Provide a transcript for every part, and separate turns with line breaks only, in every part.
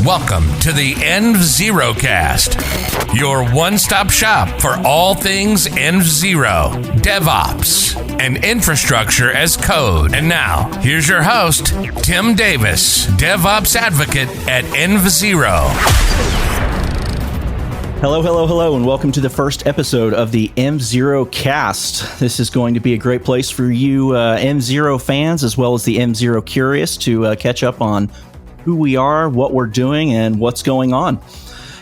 Welcome to the env0cast, your one-stop shop for all things env0, DevOps, and infrastructure as code. And now, here's your host, Tim Davis, DevOps advocate at env0.
Hello, and welcome to the first episode of the env0cast. This is going to be a great place for you env0 fans as well as the env0 curious to catch up on who we are, what we're doing, and what's going on.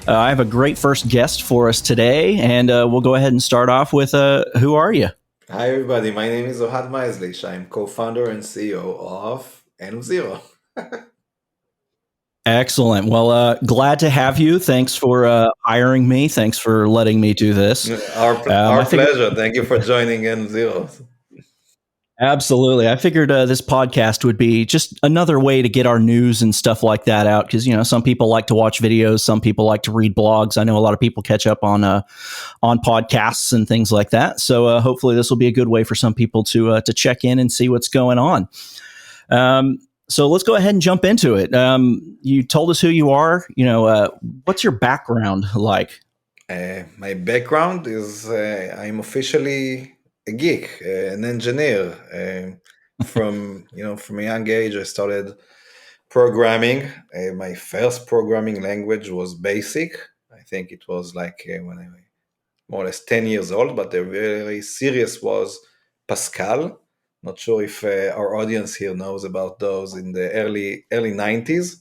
I have a great first guest for us today, and we'll go ahead and start off with who are you?
Hi, everybody. My name is Ohad Maislish. I'm co-founder and CEO of env0.
Excellent. Well, glad to have you. Thanks for hiring me. Thanks for letting me do this.
Our pleasure. Thank you for joining env0.
Absolutely. I figured this podcast would be just another way to get our news and stuff like that out because, some people like to watch videos. Some people like to read blogs. I know a lot of people catch up on podcasts and things like that. So hopefully this will be a good way for some people to check in and see what's going on. So let's go ahead and jump into it. You told us who you are. What's your background like?
My background is I'm officially a geek, an engineer. From a young age, I started programming. My first programming language was BASIC. I think it was like when I was more or less 10 years old, but the very serious was Pascal. Not sure if our audience here knows about those in the early 90s.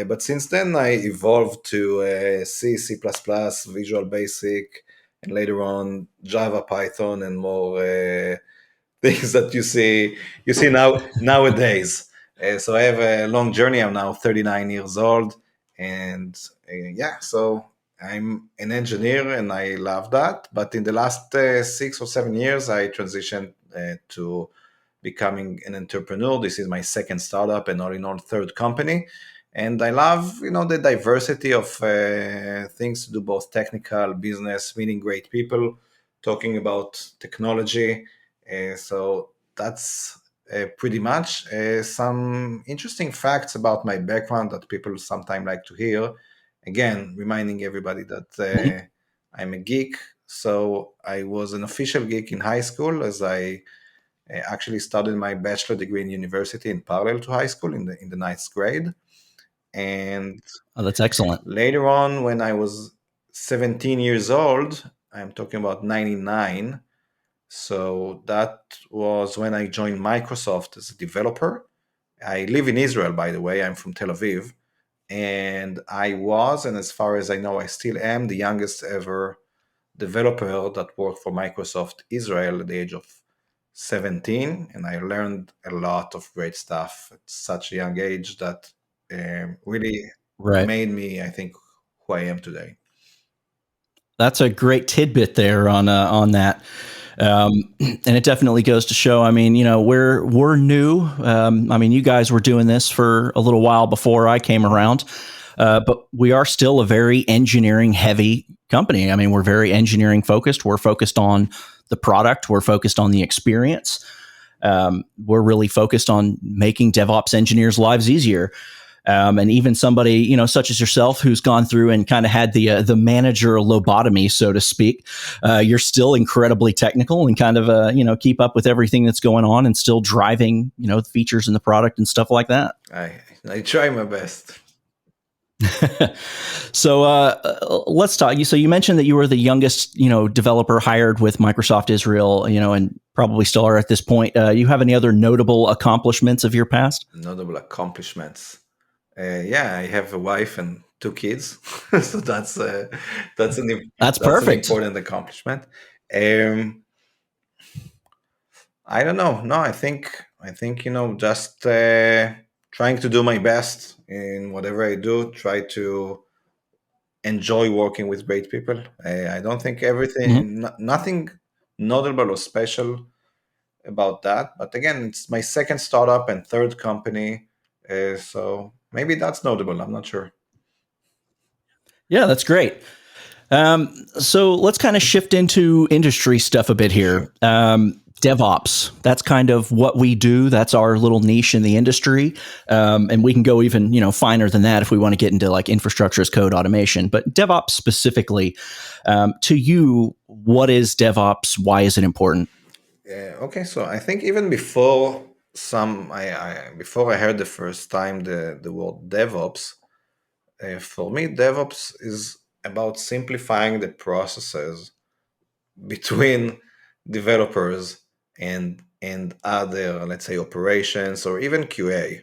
But since then, I evolved to C, C++, Visual Basic, and later on Java, Python, and more things that you see nowadays. So I have a long journey. I'm now 39 years old, and so I'm an engineer, and I love that. But in the last 6 or 7 years, I transitioned to becoming an entrepreneur. This is my second startup and all in all third company. And I love, the diversity of things to do, both technical, business, meeting great people, talking about technology. So that's pretty much some interesting facts about my background that people sometimes like to hear. Again, reminding everybody that I'm a geek. So I was an official geek in high school as I actually studied my bachelor degree in university in parallel to high school in the ninth grade. And
that's excellent.
Later on, when I was 17 years old, I'm talking about 99. So that was when I joined Microsoft as a developer. I live in Israel, by the way. I'm from Tel Aviv. And I was, and as far as I know, I still am the youngest ever developer that worked for Microsoft Israel at the age of 17. And I learned a lot of great stuff at such a young age that really made me, I think, who I am today.
That's a great tidbit there on that. And it definitely goes to show, we're new. You guys were doing this for a little while before I came around, but we are still a very engineering heavy company. We're very engineering focused. We're focused on the product. We're focused on the experience. We're really focused on making DevOps engineers' lives easier. And even somebody, such as yourself, who's gone through and kind of had the manager lobotomy, so to speak, you're still incredibly technical and kind of, keep up with everything that's going on and still driving, the features in the product and stuff like that.
I try my best.
So let's talk. So you mentioned that you were the youngest, developer hired with Microsoft Israel, and probably still are at this point. You have any other notable accomplishments of your past?
Notable accomplishments. I have a wife and 2 kids, so that's perfect. An important accomplishment. I don't know. No, I think just trying to do my best in whatever I do. Try to enjoy working with great people. I don't think nothing notable or special about that. But again, it's my second startup and third company, so maybe that's notable. I'm not sure.
Yeah, that's great. So let's kind of shift into industry stuff a bit here. DevOps. That's kind of what we do. That's our little niche in the industry. And we can go even, finer than that if we want to get into like infrastructure as code automation. But DevOps specifically, to you, what is DevOps? Why is it important?
Okay, so I think even before before I heard the first time the word DevOps, for me, DevOps is about simplifying the processes between developers and other, let's say, operations or even QA.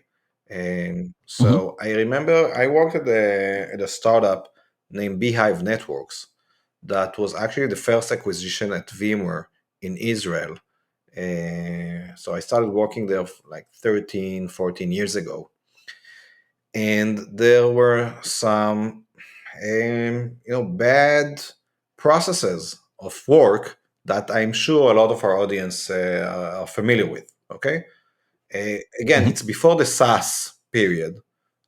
And so I remember I worked at a startup named Beehive Networks that was actually the first acquisition at VMware in Israel. So I started working there like 13, 14 years ago. And there were some bad processes of work that I'm sure a lot of our audience are familiar with. Okay, again, it's before the SaaS period,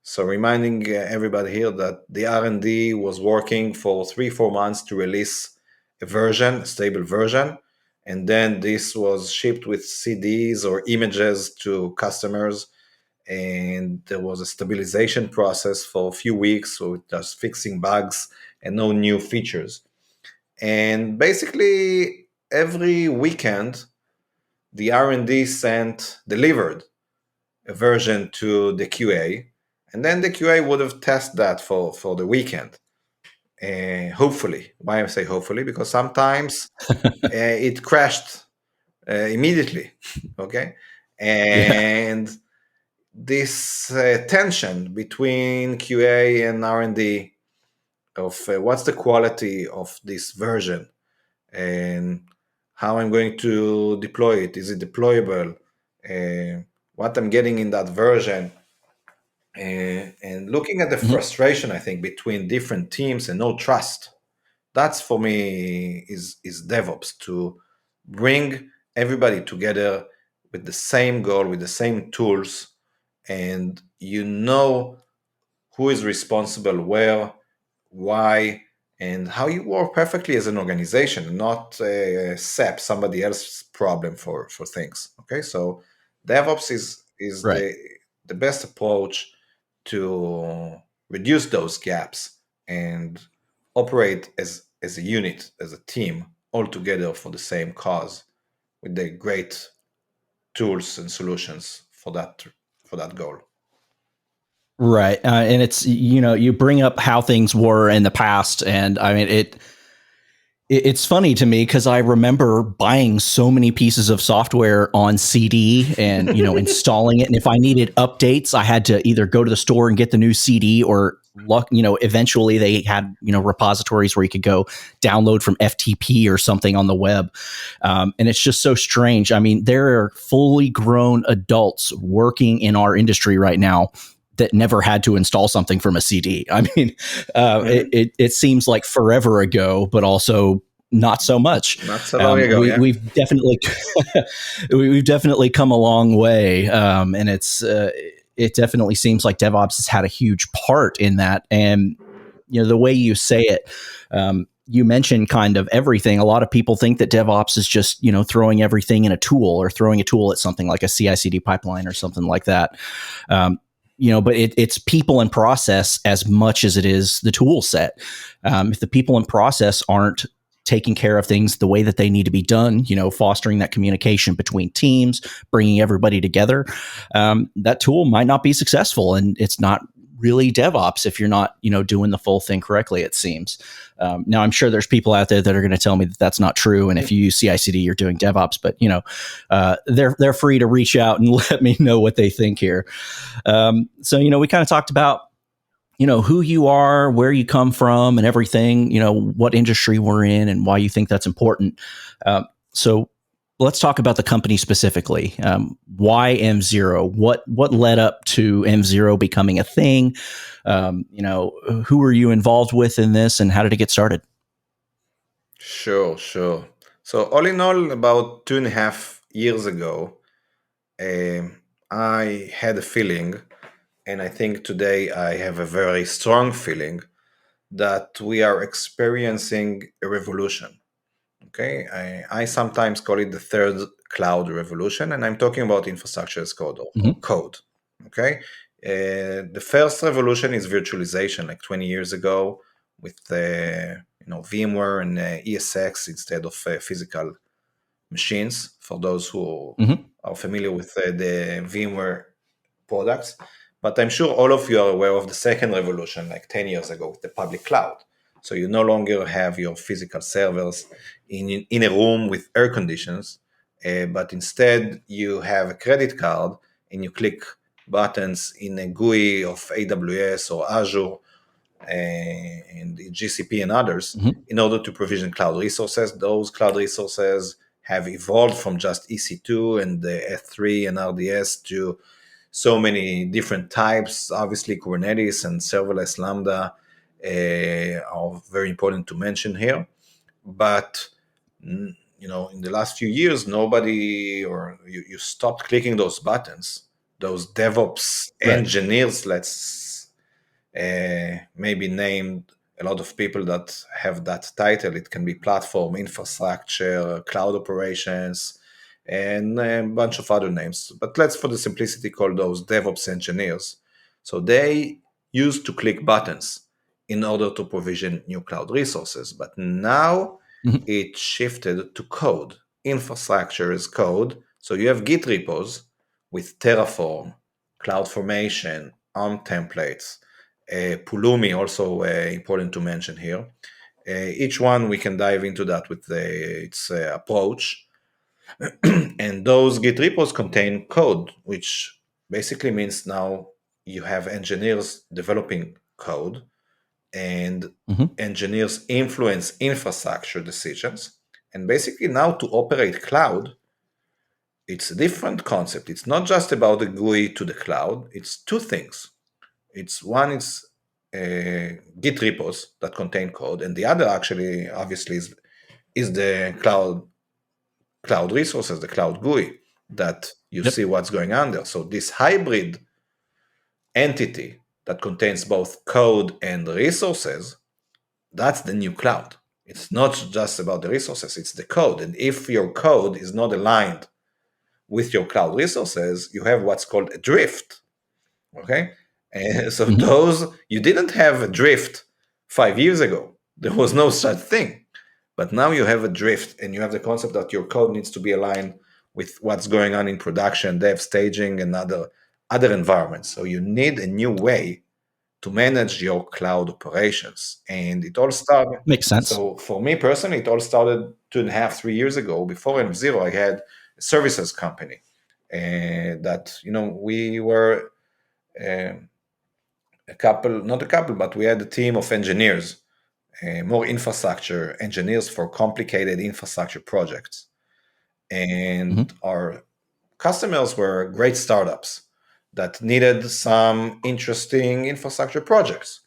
so reminding everybody here that the R&D was working for 3-4 months to release a stable version, and then this was shipped with CDs or images to customers, and there was a stabilization process for a few weeks, so just fixing bugs and no new features. And basically every weekend the R&D delivered a version to the QA, and then the QA would have tested that for the weekend. Hopefully, why I say hopefully, because sometimes it crashed immediately. Okay, and this tension between QA and R&D of what's the quality of this version and how I'm going to deploy it. Is it deployable? What I'm getting in that version? And looking at the frustration, I think, between different teams and no trust. That's for me is DevOps, to bring everybody together with the same goal, with the same tools, and who is responsible where, why, and how you work perfectly as an organization, not accept somebody else's problem for things. Okay, so DevOps is
Right.
the best approach to reduce those gaps and operate as a unit, as a team, all together for the same cause, with the great tools and solutions for that goal.
Right. And it's, you bring up how things were in the past. And I mean, it's funny to me because I remember buying so many pieces of software on CD and, installing it. And if I needed updates, I had to either go to the store and get the new CD, or eventually they had, repositories where you could go download from FTP or something on the web. And it's just so strange. I mean, there are fully grown adults working in our industry right now that never had to install something from a CD. I mean, it seems like forever ago, but also not so much.
Not so long ago.
We've definitely we've definitely come a long way, and it definitely seems like DevOps has had a huge part in that. And the way you say it. You mentioned kind of everything. A lot of people think that DevOps is just, throwing everything in a tool, or throwing a tool at something like a CI/CD pipeline or something like that. But it's people and process as much as it is the tool set. If the people and process aren't taking care of things the way that they need to be done, fostering that communication between teams, bringing everybody together, that tool might not be successful. And it's not really DevOps if you're not, doing the full thing correctly, it seems. Now, I'm sure there's people out there that are going to tell me that that's not true. And if you use CI/CD, you're doing DevOps. But, they're free to reach out and let me know what they think here. So, we kind of talked about, who you are, where you come from, and everything, what industry we're in and why you think that's important. So let's talk about the company specifically. Why env0? What led up to env0 becoming a thing? Who were you involved with in this, and how did it get started?
Sure. So all in all, about 2.5 years ago, I had a feeling, and I think today I have a very strong feeling, that we are experiencing a revolution. Okay, I sometimes call it the third cloud revolution, and I'm talking about infrastructure as code or code. Okay, the first revolution is virtualization, like 20 years ago, with VMware and ESX instead of physical machines. For those who are familiar with the VMware products, but I'm sure all of you are aware of the second revolution, like 10 years ago, with the public cloud. So you no longer have your physical servers in a room with air conditions, but instead you have a credit card and you click buttons in a GUI of AWS or Azure and GCP and others in order to provision cloud resources. Those cloud resources have evolved from just EC2 and the S3 and RDS to so many different types. Obviously, Kubernetes and serverless Lambda are very important to mention here. But in the last few years, nobody or you stopped clicking those buttons. Those DevOps engineers, let's maybe name a lot of people that have that title. It can be platform, infrastructure, cloud operations, and a bunch of other names. But let's, for the simplicity, call those DevOps engineers. So they used to click buttons in order to provision new cloud resources. But now it shifted to code. Infrastructure is code. So you have Git repos with Terraform, CloudFormation, ARM templates, Pulumi, also important to mention here. Each one we can dive into that with its approach. And those Git repos contain code, which basically means now you have engineers developing code, and engineers influence infrastructure decisions. And basically now to operate cloud, it's a different concept. It's not just about the GUI to the cloud. It's two things. It's Git repos that contain code, and the other actually, obviously, is the cloud resources, the cloud GUI that you see what's going on there. So this hybrid entity that contains both code and resources, that's the new cloud. It's not just about the resources, it's the code. And if your code is not aligned with your cloud resources, you have what's called a drift. Okay? And so you didn't have a drift 5 years ago. There was no such thing. But now you have a drift, and you have the concept that your code needs to be aligned with what's going on in production, dev, staging, and other environments. So you need a new way to manage your cloud operations. And it all started.
Makes sense.
So for me personally, it all started 2.5, 3 years ago. Before env0, I had a services company that, we were but we had a team of engineers, more infrastructure engineers for complicated infrastructure projects. And our customers were great startups that needed some interesting infrastructure projects.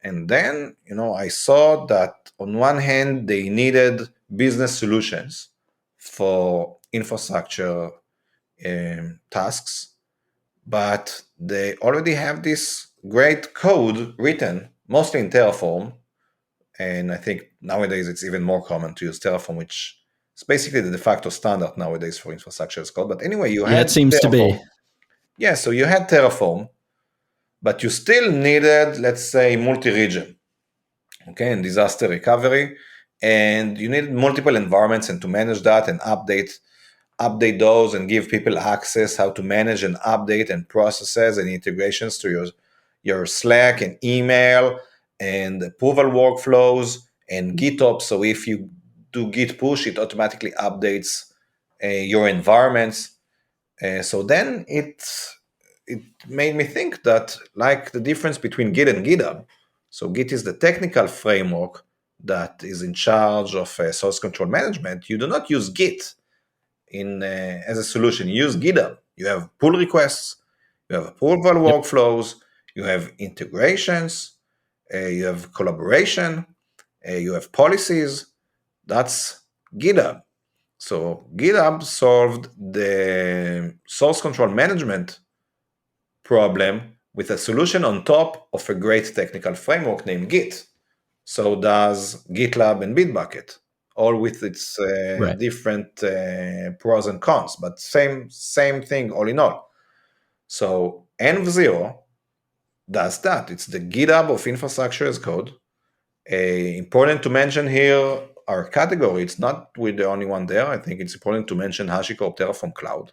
And then, I saw that on one hand, they needed business solutions for infrastructure tasks, but they already have this great code written, mostly in Terraform. And I think nowadays it's even more common to use Terraform, which is basically the de facto standard nowadays for infrastructure as code. But anyway, you had
it seems
Terraform.
To be.
Yeah, so you had Terraform, but you still needed, let's say, multi-region, okay, and disaster recovery. And you needed multiple environments, and to manage that and update those and give people access, how to manage and update and processes and integrations to your Slack and email and approval workflows and GitOps. So if you do Git push, it automatically updates your environments. So then it made me think that, like the difference between Git and GitHub. So Git is the technical framework that is in charge of source control management. You do not use Git as a solution. You use GitHub. You have pull requests, you have approval workflows, you have integrations, you have collaboration, you have policies. That's GitHub. So GitHub solved the source control management problem with a solution on top of a great technical framework named Git. So does GitLab and Bitbucket. all with its
Right.
different pros and cons, but same thing all in all. So env0 does that. It's the GitHub of infrastructure as code. Important to mention here our category. It's not we're the only one there. I think it's important to mention HashiCorp Terraform Cloud.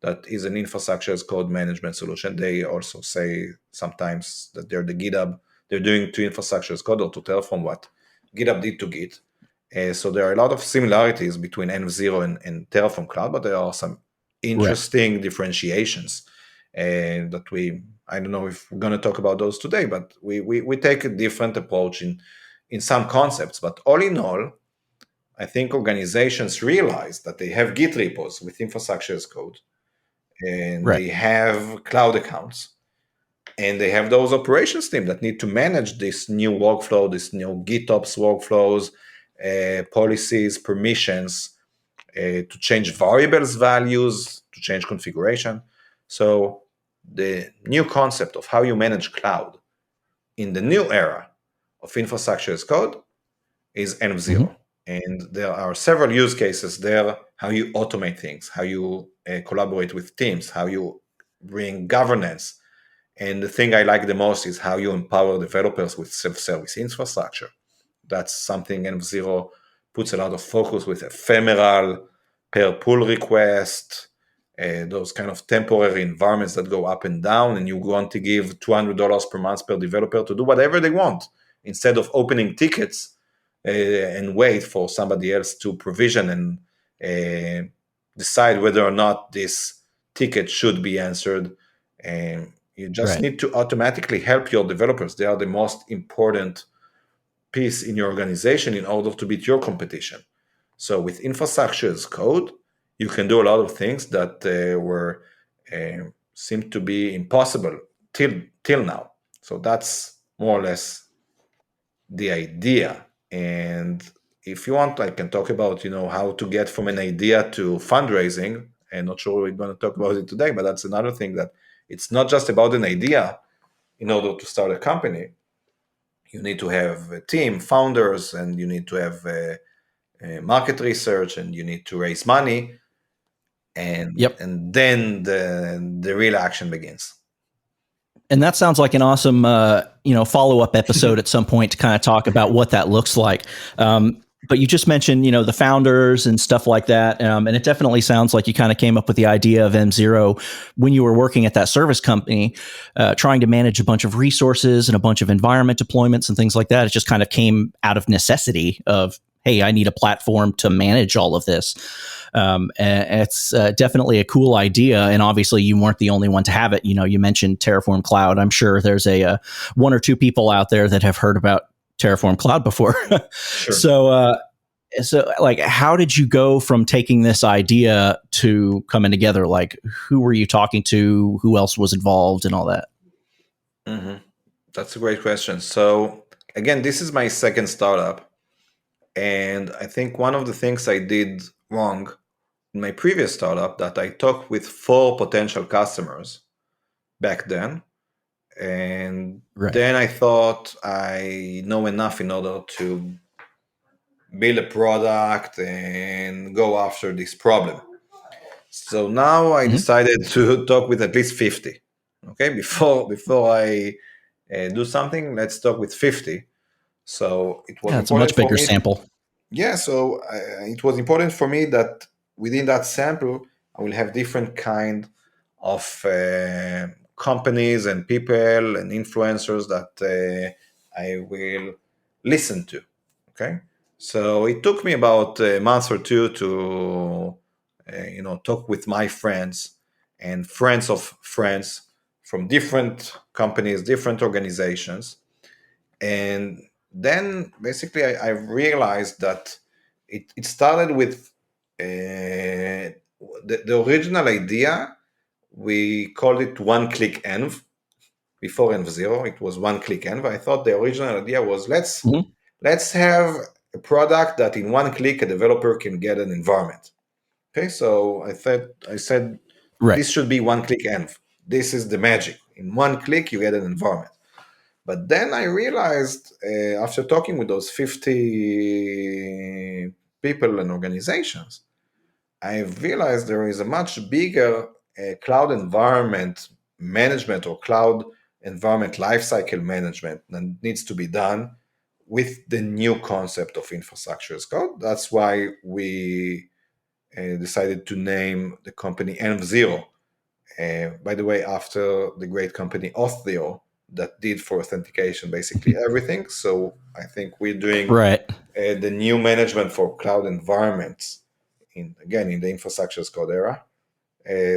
That is an infrastructure as code management solution. They also say sometimes that they're the GitHub. They're doing to infrastructure as code or to Terraform what GitHub did to Git. So there are a lot of similarities between env0 and Terraform Cloud, but there are some interesting differentiations that I don't know if we're going to talk about those today, but we take a different approach in some concepts. But all in all, I think organizations realize that they have Git repos with infrastructure as code, and they have cloud accounts, and they have those operations team that need to manage this new workflow, this new GitOps workflows, policies, permissions, to change variables values, to change configuration. So the new concept of how you manage cloud in the new era of infrastructure as code is env0. Mm-hmm. And there are several use cases there, how you automate things, how you collaborate with teams, how you bring governance. And the thing I like the most is how you empower developers with self-service infrastructure. That's something env0 puts a lot of focus with ephemeral, per pull request, those kind of temporary environments that go up and down, and you want to give $200 per month per developer to do whatever they want, instead of opening tickets and wait for somebody else to provision and decide whether or not this ticket should be answered. And you just need to automatically help your developers. They are the most important piece in your organization in order to beat your competition. So with infrastructure as code, you can do a lot of things that were seemed to be impossible till now. So that's more or less the idea. And if you want, I can talk about how to get from an idea to fundraising. I'm not sure we're going to talk about it today, but that's another thing, that it's not just about an idea. In order to start a company, you need to have a team, founders, and you need to have market research, and you need to raise money, and then the real action begins.
And that sounds like an awesome follow-up episode at some point to kind of talk about what that looks like. But you just mentioned, the founders and stuff like that. And it definitely sounds like you kind of came up with the idea of env0 when you were working at that service company, trying to manage a bunch of resources and a bunch of environment deployments and things like that. It just kind of came out of necessity of, hey, I need a platform to manage all of this. And it's definitely a cool idea. And obviously you weren't the only one to have it. You mentioned Terraform Cloud. I'm sure there's a one or two people out there that have heard about Terraform Cloud before. Sure. So like, how did you go from taking this idea to coming together? Like, who were you talking to? Who else was involved and all that?
Mm-hmm. That's a great question. So again, this is my second startup. And I think one of the things I did wrong in my previous startup, that I talked with 4 potential customers back then. And then I thought I know enough in order to build a product and go after this problem. So now I decided to talk with at least 50. Okay, before I do something, let's talk with 50. So it was
it's a much bigger sample.
Yeah, so it was important for me that within that sample, I will have different kind of companies and people and influencers that I will listen to. Okay, so it took me about a month or two to talk with my friends and friends of friends from different companies, different organizations. And then basically I realized that it started with the original idea. We called it one-click env. Before env0, it was one-click env. I thought the original idea was let's have a product that in one click a developer can get an environment. Okay, so I said this should be one-click env. This is the magic. In one click you get an environment. But then I realized after talking with those 50 people and organizations, I realized there is a much bigger cloud environment management or cloud environment lifecycle management that needs to be done with the new concept of infrastructure as code. That's why we decided to name the company env0. By the way, after the great company Auth0 that did for authentication basically everything. So I think we're doing the new management for cloud environments in the infrastructure as code era.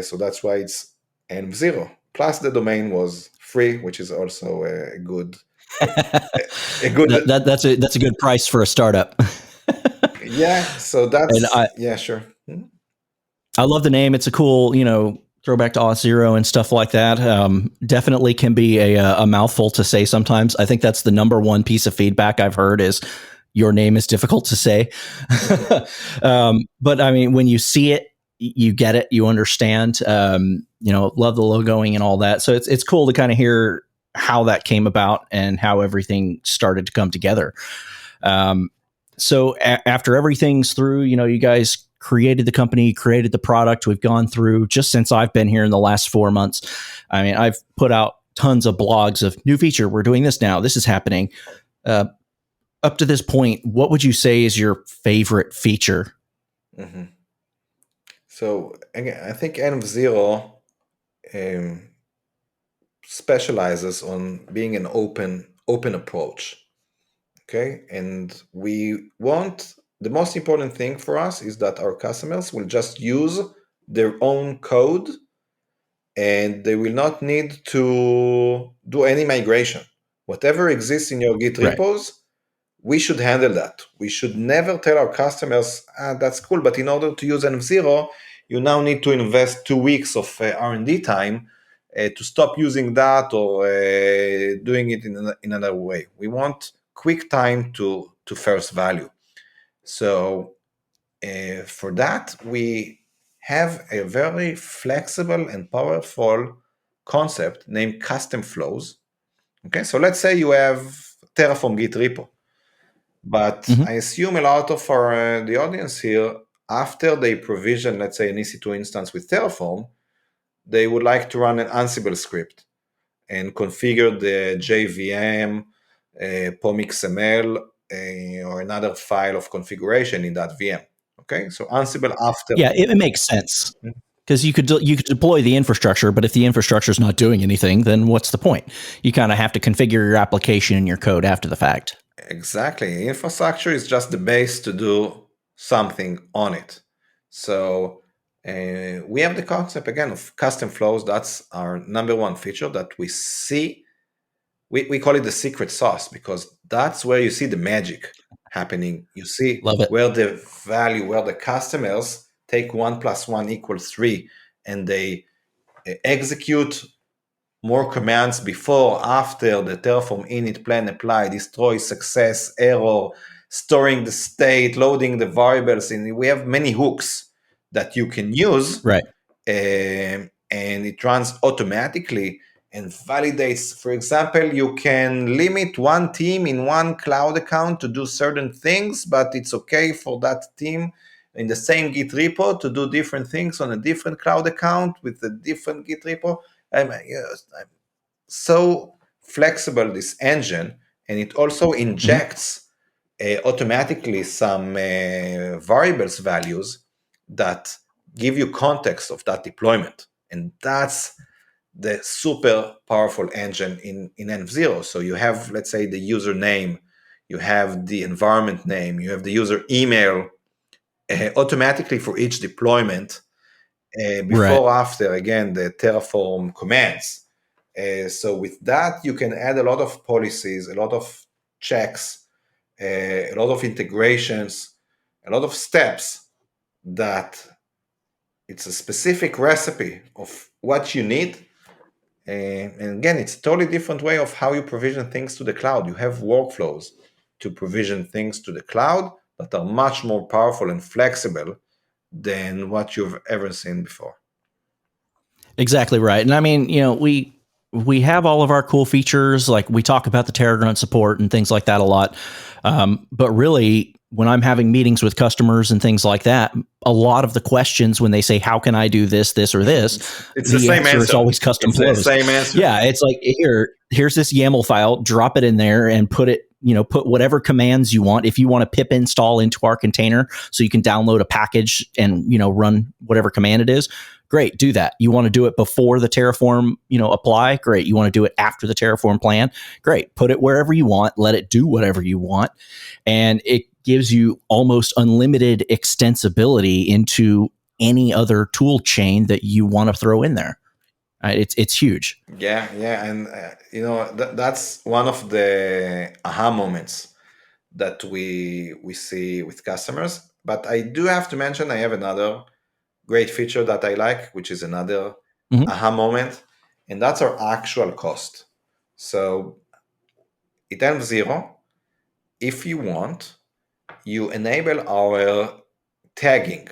So that's why it's env0. Plus the domain was free, which is also a good
that's a good price for a startup.
Yeah, so that's sure.
I love the name. It's a cool, throwback to Auth0 and stuff like that. Definitely can be a mouthful to say sometimes. I think that's the number one piece of feedback I've heard is your name is difficult to say. But I mean, when you see it, you get it, you understand, love the logoing and all that. So it's cool to kind of hear how that came about and how everything started to come together. So after everything's through, you guys created the company, created the product. We've gone through, just since I've been here in the last 4 months, I mean, I've put out tons of blogs of new feature. We're doing this now. This is happening. Up to this point, what would you say is your favorite feature?
Mm-hmm. So again, I think env0 specializes on being an open approach. Okay, and the most important thing for us is that our customers will just use their own code and they will not need to do any migration. Whatever exists in your Git repos, we should handle that. We should never tell our customers, that's cool, but in order to use env0, you now need to invest 2 weeks of R&D time to stop using that or doing it in another way. We want quick time to first value. So for that, we have a very flexible and powerful concept named custom flows. Okay, so let's say you have Terraform Git repo, but I assume a lot of the audience here, after they provision, let's say, an EC2 instance with Terraform, they would like to run an Ansible script and configure the JVM, POM.XML, or another file of configuration in that VM. Okay, so Ansible after.
Yeah, it makes sense because you could deploy the infrastructure, but if the infrastructure is not doing anything, then what's the point? You kind of have to configure your application and your code after the fact.
Exactly, infrastructure is just the base to do something on it. So we have the concept again of custom flows. That's our number one feature that we see. We call it the secret sauce because that's where you see the magic happening. You see where the value, where the customers take 1 + 1 = 3 and they execute more commands before, after the Terraform init, plan, apply, destroy, success, error, storing the state, loading the variables. And we have many hooks that you can use.
Right.
And it runs automatically and validates. For example, you can limit one team in one cloud account to do certain things, but it's okay for that team in the same Git repo to do different things on a different cloud account with a different Git repo. I'm so flexible, this engine, and it also injects automatically some variables values that give you context of that deployment. And that's the super powerful engine in env0. So you have, let's say, the username, you have the environment name, you have the user email automatically for each deployment. Before, after, again, the Terraform commands. So with that, you can add a lot of policies, a lot of checks, a lot of integrations, a lot of steps that it's a specific recipe of what you need. And again, it's a totally different way of how you provision things to the cloud. You have workflows to provision things to the cloud that are much more powerful and flexible than what you've ever seen before.
Exactly right. And I mean, we have all of our cool features, like we talk about the Terra grunt support and things like that a lot. But really, when I'm having meetings with customers and things like that, a lot of the questions when they say, how can I do this, this, or this,
it's the same
answer is always custom flows.
The same answer.
Yeah. It's like, here's this YAML file, drop it in there and put whatever commands you want. If you want to pip install into our container so you can download a package and, run whatever command it is, great, do that. You want to do it before the Terraform, apply? Great. You want to do it after the Terraform plan? Great. Put it wherever you want. Let it do whatever you want. And it gives you almost unlimited extensibility into any other tool chain that you want to throw in there. It's huge.
Yeah. And, that's one of the aha moments that we see with customers. But I do have to mention, I have another great feature that I like, which is another aha moment, and that's our actual cost. So at env0, if you want, you enable our tagging.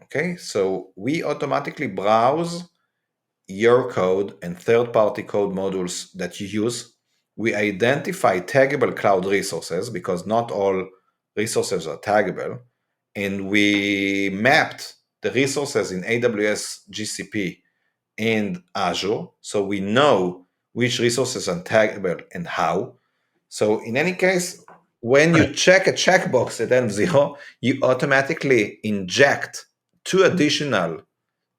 Okay, so we automatically browse your code and third-party code modules that you use. We identify taggable cloud resources because not all resources are taggable, and we mapped the resources in AWS, GCP, and Azure, so we know which resources are taggable and how. So in any case, when you check a checkbox at env0, you automatically inject 2 additional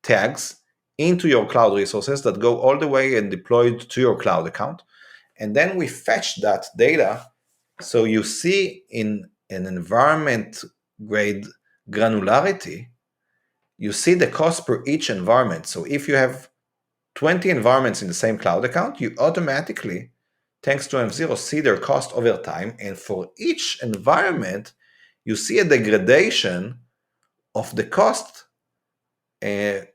tags into your cloud resources that go all the way and deployed to your cloud account. And then we fetch that data. So you see in an environment grade granularity, you see the cost per each environment. So if you have 20 environments in the same cloud account, you automatically, thanks to env0, see their cost over time. And for each environment, you see a degradation of the cost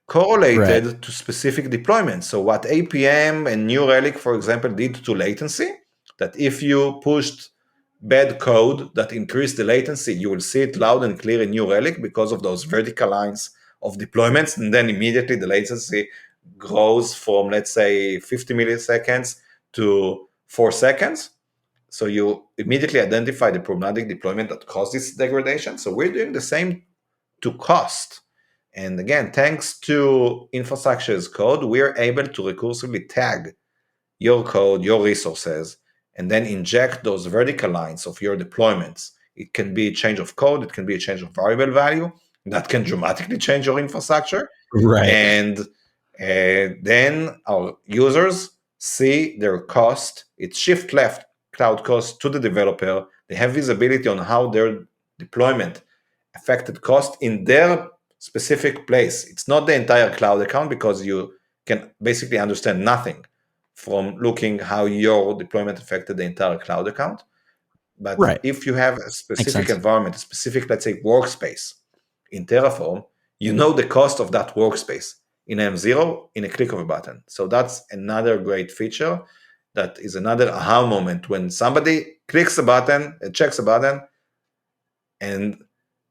correlated to specific deployments. So what APM and New Relic, for example, did to latency, that if you pushed bad code that increased the latency, you will see it loud and clear in New Relic because of those vertical lines of deployments. And then immediately the latency grows from, let's say, 50 milliseconds to 4 seconds. So you immediately identify the problematic deployment that caused this degradation. So we're doing the same to cost. And again, thanks to infrastructure as code, we're able to recursively tag your code, your resources, and then inject those vertical lines of your deployments. It can be a change of code, it can be a change of variable value that can dramatically change your infrastructure.
Right.
And then our users see their cost. It's shift left cloud cost to the developer. They have visibility on how their deployment affected cost in their specific place. It's not the entire cloud account because you can basically understand nothing from looking how your deployment affected the entire cloud account. But if you have a specific environment, a specific, let's say, workspace in Terraform, you know the cost of that workspace in env0 in a click of a button. So that's another great feature. That is another aha moment when somebody clicks a button, checks a button, and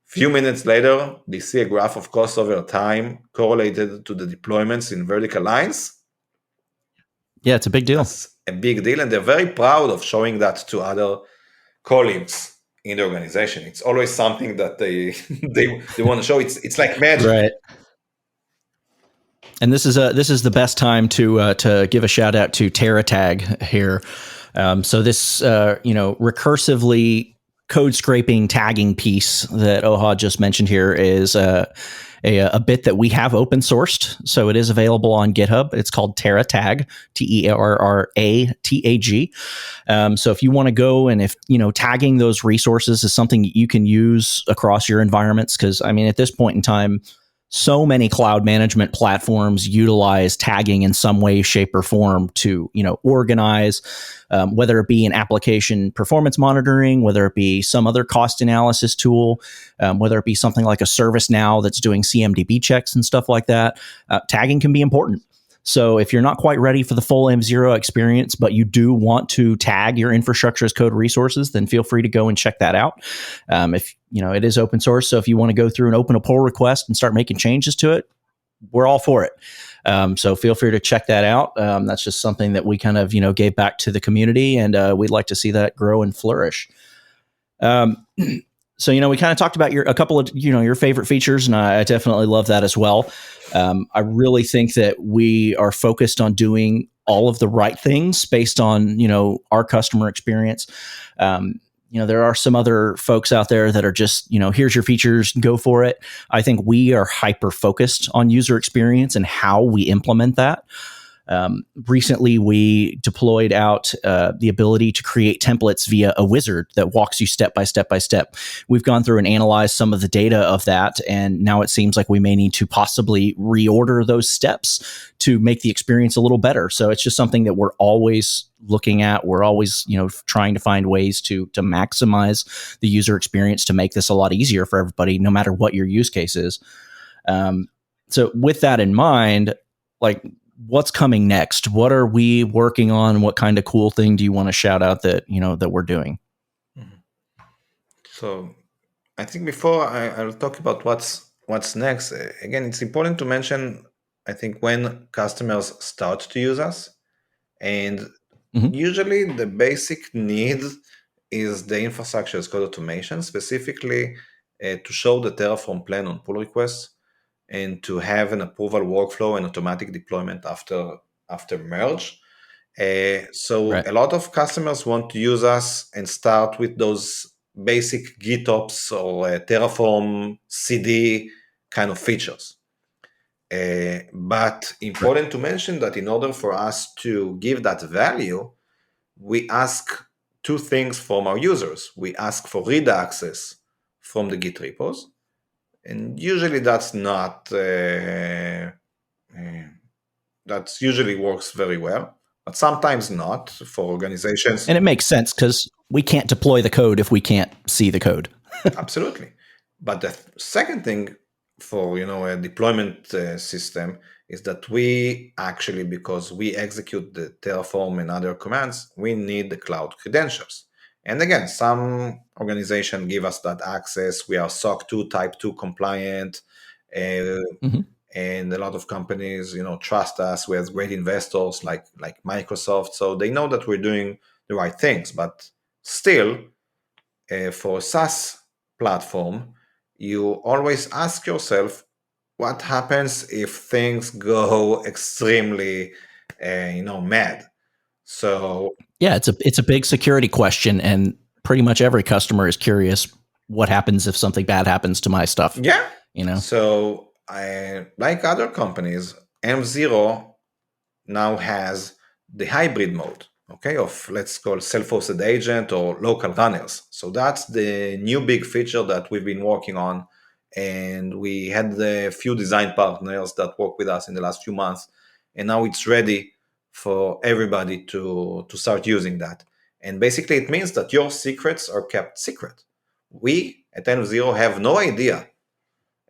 few minutes later, they see a graph of cost over time correlated to the deployments in vertical lines.
Yeah, it's a big deal.
That's a big deal, and they're very proud of showing that to other colleagues in the organization. It's always something that they want to show. It's like magic,
right? And this is the best time to give a shout out to TerraTag here. So this recursively code scraping tagging piece that Ohad just mentioned here is a bit that we have open sourced. So it is available on GitHub. It's called TerraTag, TerraTag. So if you want to go and if, tagging those resources is something you can use across your environments, because at this point in time, so many cloud management platforms utilize tagging in some way, shape, or form to, organize, whether it be an application performance monitoring, whether it be some other cost analysis tool, whether it be something like a ServiceNow that's doing CMDB checks and stuff like that. Tagging can be important. So if you're not quite ready for the full env0 experience, but you do want to tag your infrastructure as code resources, then feel free to go and check that out. If it is open source, so if you want to go through and open a pull request and start making changes to it, we're all for it. So feel free to check that out. That's just something that we kind of gave back to the community, and we'd like to see that grow and flourish. So, we kind of talked about a couple of, your favorite features, and I definitely love that as well. I really think that we are focused on doing all of the right things based on, our customer experience. There are some other folks out there that are just, here's your features, go for it. I think we are hyper focused on user experience and how we implement that. Recently, we deployed out the ability to create templates via a wizard that walks you step by step by step. We've gone through and analyzed some of the data of that, and now it seems like we may need to possibly reorder those steps to make the experience a little better. So it's just something that we're always looking at. We're always, trying to find ways to maximize the user experience to make this a lot easier for everybody, no matter what your use case is. So with that in mind, what's coming next? What are we working on? What kind of cool thing do you want to shout out that, that we're doing?
So I think before I'll talk about what's next, again, it's important to mention, I think, when customers start to use us, and usually the basic need is the infrastructure as code automation, specifically to show the Terraform plan on pull requests, and to have an approval workflow and automatic deployment after merge. So
Right.
a lot of customers want to use us and start with those basic GitOps or Terraform CD kind of features. But important to mention that in order for us to give that value, we ask two things from our users. We ask for read access from the Git repos, and usually that's not, that usually works very well, but sometimes not for organizations.
And it makes sense because we can't deploy the code if we can't see the code.
Absolutely. But the second thing for, a deployment system is that we actually, because we execute the Terraform and other commands, we need the cloud credentials. And again, some organizations give us that access. We are SOC 2 Type 2 compliant, and a lot of companies, trust us. We have great investors like Microsoft, so they know that we're doing the right things. But still, for a SaaS platform, you always ask yourself, what happens if things go extremely, mad? So
yeah, it's a big security question, and pretty much every customer is curious what happens if something bad happens to my stuff.
Yeah. So like other companies, env0 now has the hybrid mode, of let's call self-hosted agent or local runners. So that's the new big feature that we've been working on, and we had a few design partners that work with us in the last few months, and now it's ready for everybody to start using that. And basically it means that your secrets are kept secret. We at env0 have no idea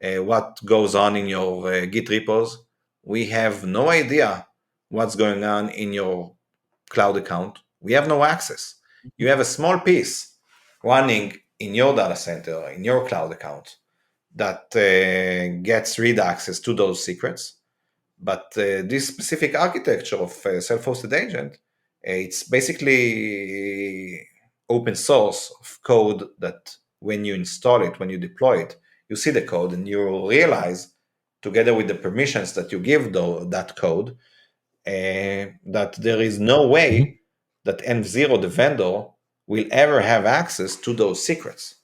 what goes on in your Git repos. We have no idea what's going on in your cloud account. We have no access. You have a small piece running in your data center, in your cloud account, that gets read access to those secrets. But this specific architecture of self-hosted agent, it's basically open source of code that when you install it, when you deploy it, you see the code and you realize, together with the permissions that you give that code, that there is no way that env0, the vendor, will ever have access to those secrets.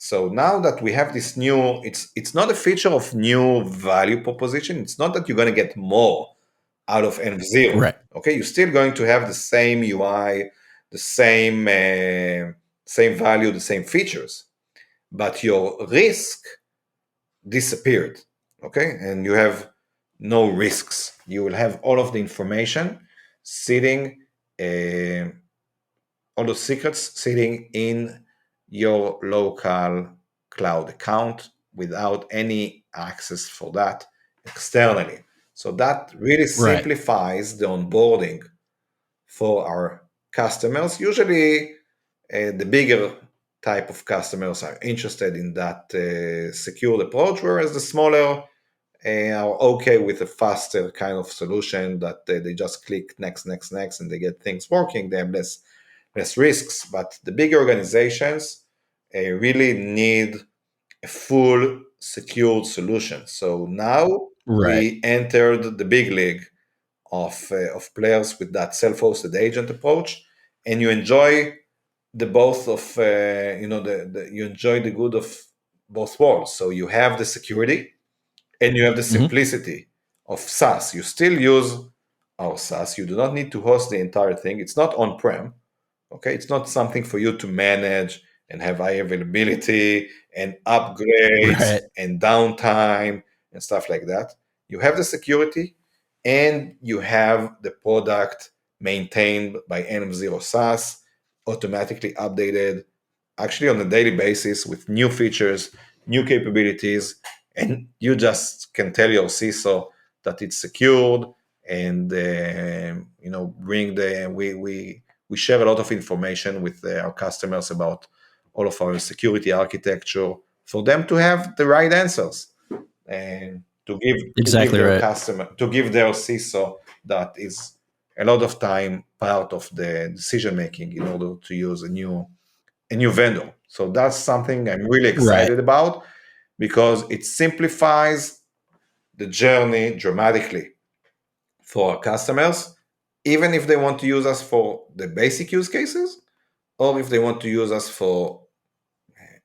So now that we have this new, it's not a feature of new value proposition. It's not that you're going to get more out of env0.
Right.
Okay, you're still going to have the same UI, the same value, the same features, but your risk disappeared. Okay, and you have no risks. You will have all of the information sitting, all the secrets sitting in your local cloud account without any access for that externally. So that really simplifies the onboarding for our customers. Usually the bigger type of customers are interested in that secured approach, whereas the smaller are okay with a faster kind of solution that they just click next, and they get things working. They have less risks. But the big organizations, really need a full secured solution. So now we entered the big league of players with that self-hosted agent approach, and you enjoy the both of you enjoy the good of both worlds. So you have the security and you have the simplicity of SaaS. You still use our SaaS. You do not need to host the entire thing. It's not on-prem. Okay, it's not something for you to manage and have high availability and upgrades and downtime and stuff like that. You have the security and you have the product maintained by env0cast, automatically updated, actually on a daily basis with new features, new capabilities, and you just can tell your CISO that it's secured and we share a lot of information with our customers about all of our security architecture for them to have the right answers and to give their customer, to give their CISO that is a lot of time part of the decision making in order to use a new vendor. So that's something I'm really excited about because it simplifies the journey dramatically for our customers, even if they want to use us for the basic use cases, or if they want to use us for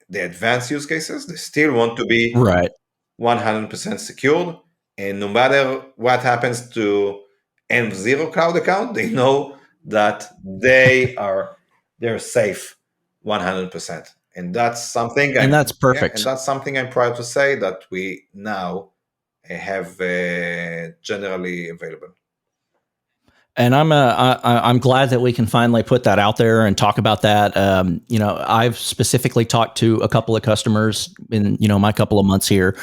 the advanced use cases, they still want to be 100% secured. And no matter what happens to env0 cloud account, they know that they're safe 100%. And that's something
that's perfect.
And that's something I'm proud to say that we now have generally available.
And I'm glad that we can finally put that out there and talk about that. I've specifically talked to a couple of customers in my couple of months here,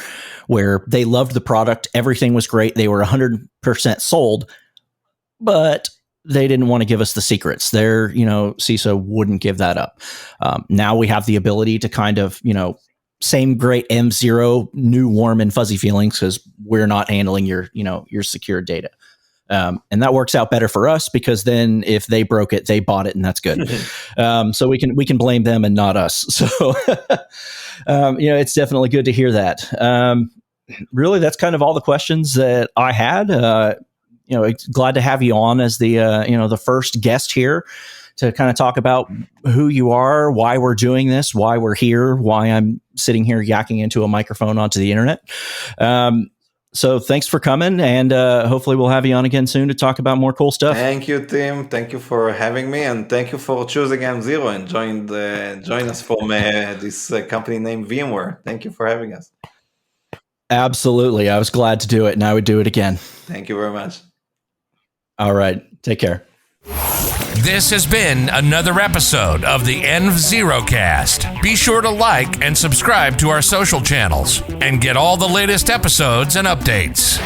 where they loved the product, everything was great, they were 100% sold, but they didn't want to give us the secrets. Their CISO wouldn't give that up. Now we have the ability to kind of same great M0, new warm and fuzzy feelings because we're not handling your secure data. And that works out better for us because then if they broke it, they bought it, and that's good. So we can blame them and not us. So it's definitely good to hear that. Really, that's kind of all the questions that I had. Glad to have you on as the first guest here to kind of talk about who you are, why we're doing this, why we're here, why I'm sitting here yakking into a microphone onto the internet. So thanks for coming, and hopefully we'll have you on again soon to talk about more cool stuff.
Thank you, Tim. Thank you for having me, and thank you for choosing M0 and join us from this company named VMware. Thank you for having us.
Absolutely. I was glad to do it, and I would do it again.
Thank you very much.
All right. Take care.
This has been another episode of the env0cast. Be sure to like and subscribe to our social channels and get all the latest episodes and updates.